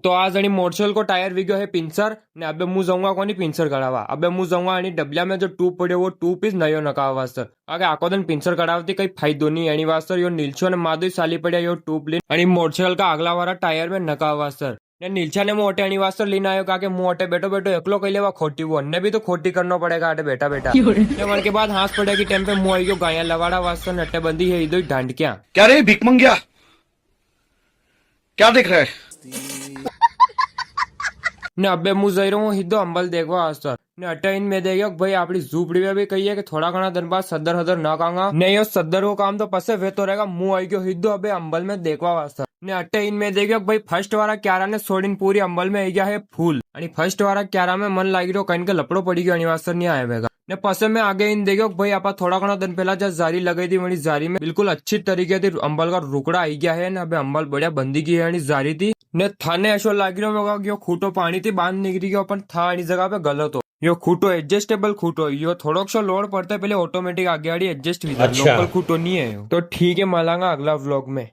तो आज आणि मोटरसाइकिल को टायर वीगो है पिंचर ने अबे मुझे जाऊंगा कोनी पिंचर कढ़ावा अबे मुझे जाऊंगा आणि डबल्या में जो ट्यूब पड़े वो ट्यूब पीस नयो नकावा वास्तर आगे आको दिन पिंचर कढ़ावती कई फायदो नहीं एनी वास्तर यो नीलछो ने माधुई साली पड़े यो ट्यूब लीन आणि मोटरसाइकिल का अगला वाला टायर में नकावा वास्तर ने नीलछा ने मोटे एनी वास्तर लीन आयो का मोटे बैठो बैठो एकलो कई लेवा खोटी वो अन्ने भी तो खोटी करना पड़ेगा आटे बेटा बेटा मन के बाद हाथ पड़ेगी टेम पे मुँह आई गयो गाया लवाड़ा वास्तर नट्टे बंदी है इधर ढांडक्या क्या रे भिक मंगिया क्या देख रहा है ने अबे मु जई रहो हिदो अंबल देखवा आस्तर ने अटेन में देगा भाई आपड़ी झूपड़ी में भी कही है कि थोड़ा घना दिन बाद सदर हदर ना कांगा ने यो सदर को काम तो पसे वे तो रहेगा मुंह आई गयो हिदो अबे अंबल में देखवा वास्तर ने अटेन में देगा भाई फर्स्ट वाला क्यारा ने सोडिन पूरी अंबल में आई गया है फूल आणि फर्स्ट वाला क्यारा में मन लागी रो कहीं के लपड़ो पड़ी गयो अनिवार्य नहीं आएगा ने पसे में आगे इन देखो भाई आपा थोड़ा घना दिन पहला जब जारी लगाई थी वही जारी में बिल्कुल अच्छी तरीके से अंबल का रुकड़ा आई गया है ना अबे अंबल बढ़िया बंदी की है जारी थी ने थाने ऐसो लागी रो होगा कि यो खूटो पानी थी बांध निकली गयो अपन था आनी जगह पे गलत हो यो खूटो एडजस्टेबल खूटो यो थोड़ो सो लोड पड़ता है पहले ऑटोमेटिक आगे आड़ी एडजस्ट हुई लोकल खूटो नहीं है तो ठीक है मिलांगा अगला व्लॉग में।